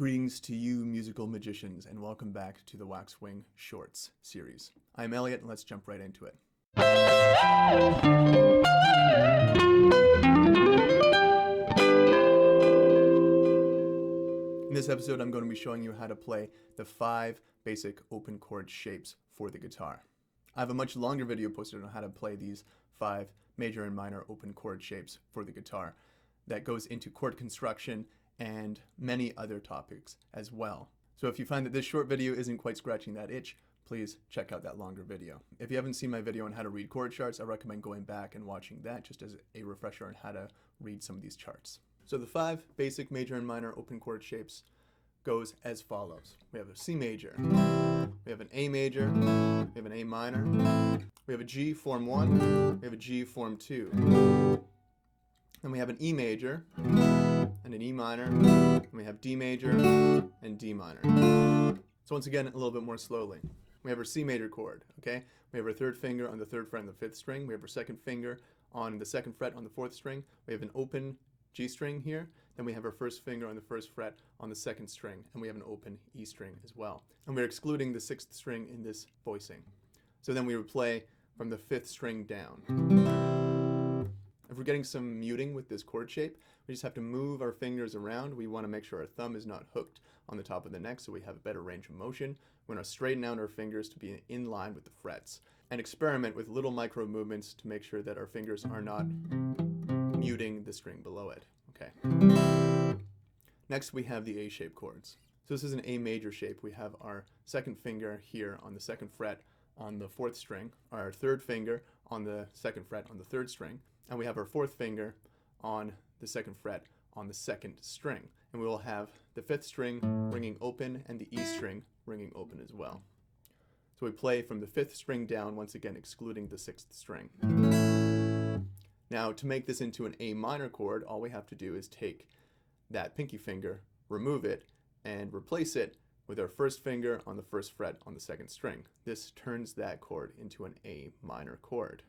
Greetings to you musical magicians, and welcome back to the Waxwing Shorts series. I'm Elliot, and let's jump right into it. In this episode, I'm going to be showing you how to play the 5 basic open chord shapes for the guitar. I have a much longer video posted on how to play these 5 major and minor open chord shapes for the guitar that goes into chord construction and many other topics as well. So if you find that this short video isn't quite scratching that itch, please check out that longer video. If you haven't seen my video on how to read chord charts, I recommend going back and watching that just as a refresher on how to read some of these charts. So the 5 basic major and minor open chord shapes goes as follows. We have a C major, we have an A major, we have an A minor, we have a G form 1, we have a G form 2, then we have an E major, and an E minor, and we have D major and D minor. So once again, a little bit more slowly. We have our C major chord, okay? We have our 3rd finger on the 3rd fret on the 5th string. We have our 2nd finger on the 2nd fret on the 4th string. We have an open G string here. Then we have our 1st finger on the 1st fret on the 2nd string, and we have an open E string as well. And we're excluding the 6th string in this voicing. So then we would play from the 5th string down. If we're getting some muting with this chord shape, we just have to move our fingers around. We want to make sure our thumb is not hooked on the top of the neck so we have a better range of motion. We want to straighten out our fingers to be in line with the frets and experiment with little micro movements to make sure that our fingers are not muting the string below it. Okay. Next we have the A-shape chords. So this is an A major shape. We have our 2nd finger here on the 2nd fret on the 4th string, our 3rd finger on the 2nd fret on the 3rd string, and we have our 4th finger on the 2nd fret on the 2nd string. And we will have the 5th string ringing open and the E string ringing open as well. So we play from the 5th string down, once again excluding the 6th string. Now to make this into an A minor chord, all we have to do is take that pinky finger, remove it, and replace it with our 1st finger on the 1st fret on the 2nd string. This turns that chord into an A minor chord.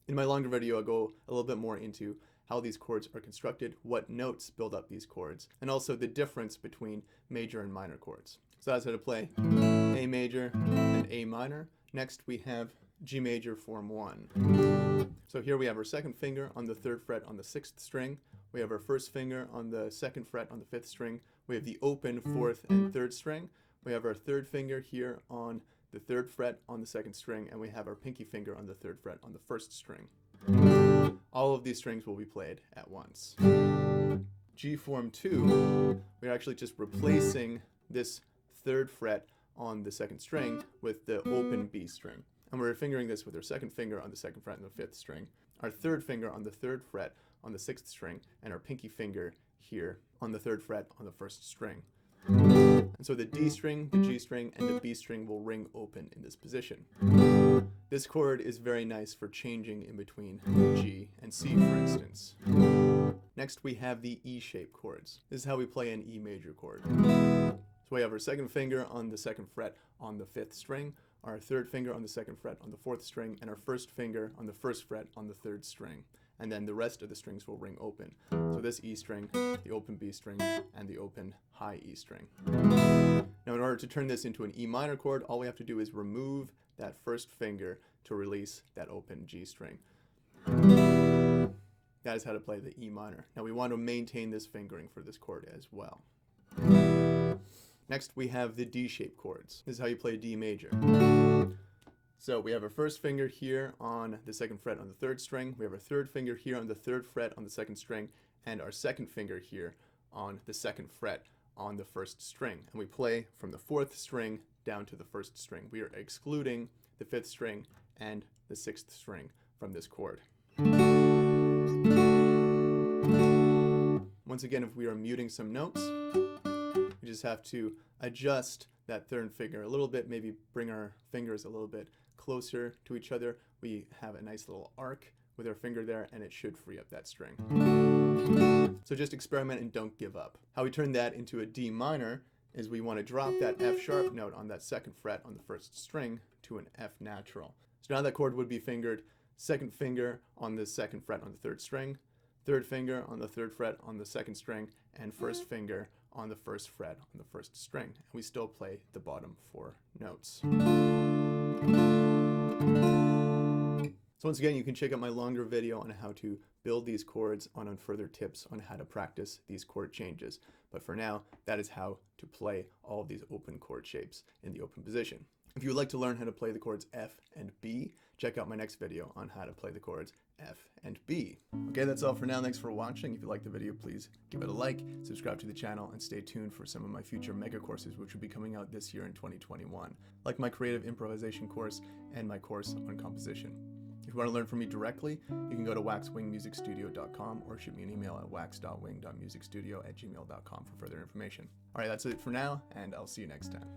In my longer video, I'll go a little bit more into how these chords are constructed, what notes build up these chords, and also the difference between major and minor chords. So that's how to play A major and A minor. Next we have G major form 1. So here we have our 2nd finger on the 3rd fret on the 6th string. We have our 1st finger on the 2nd fret on the 5th string. We have the open 4th and 3rd string. We have our 3rd finger here on the 3rd fret on the 2nd string, and we have our pinky finger on the 3rd fret on the 1st string. All of these strings will be played at once. G form 2, we're actually just replacing this 3rd fret on the 2nd string with the open B string. And we're fingering this with our 2nd finger on the 2nd fret on the 5th string, our 3rd finger on the 3rd fret on the 6th string, and our pinky finger here on the 3rd fret on the 1st string. And so the D string, the G string, and the B string will ring open in this position. This chord is very nice for changing in between G and C, for instance. Next we have the E-shape chords. This is how we play an E major chord. So we have our 2nd finger on the 2nd fret on the 5th string, our 3rd finger on the 2nd fret on the 4th string, and our 1st finger on the 1st fret on the 3rd string. And then the rest of the strings will ring open. So this E string, the open B string, and the open high E string. Now in order to turn this into an E minor chord, all we have to do is remove that 1st finger to release that open G string. That is how to play the E minor. Now we want to maintain this fingering for this chord as well. Next we have the D-shape chords. This is how you play D major. So we have our 1st finger here on the 2nd fret on the 3rd string. We have our 3rd finger here on the 3rd fret on the 2nd string, and our 2nd finger here on the 2nd fret on the 1st string. And we play from the 4th string down to the 1st string. We are excluding the 5th string and the 6th string from this chord. Once again, if we are muting some notes, we just have to adjust that 3rd finger a little bit, maybe bring our fingers a little bit closer to each other. We have a nice little arc with our finger there, and it should free up that string. So just experiment and don't give up. How we turn that into a D minor is we want to drop that F sharp note on that 2nd fret on the 1st string to an F natural. So now that chord would be fingered 2nd finger on the 2nd fret on the 3rd string, 3rd finger on the 3rd fret on the 2nd string, and 1st finger on the first fret on the first string, and we still play the bottom 4 notes. So once again, you can check out my longer video on how to build these chords, on further tips on how to practice these chord changes. But for now, that is how to play all of these open chord shapes in the open position. If you would like to learn how to play the chords F and B, check out my next video on how to play the chords F and B. Okay, that's all for now. Thanks for watching. If you liked the video, please give it a like, subscribe to the channel, and stay tuned for some of my future mega courses, which will be coming out this year in 2021, like my creative improvisation course and my course on composition. If you want to learn from me directly, you can go to waxwingmusicstudio.com or shoot me an email at wax.wing.musicstudio@gmail.com for further information. All right, that's it for now, and I'll see you next time.